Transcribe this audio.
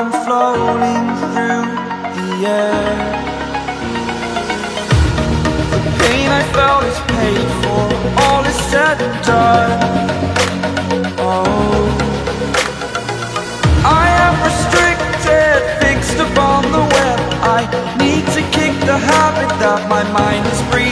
I'm floating through the air. The pain I felt is paid for, all is said and done. Oh, I am restricted, fixed upon the web. I need to kick the habit that my mind is breathing.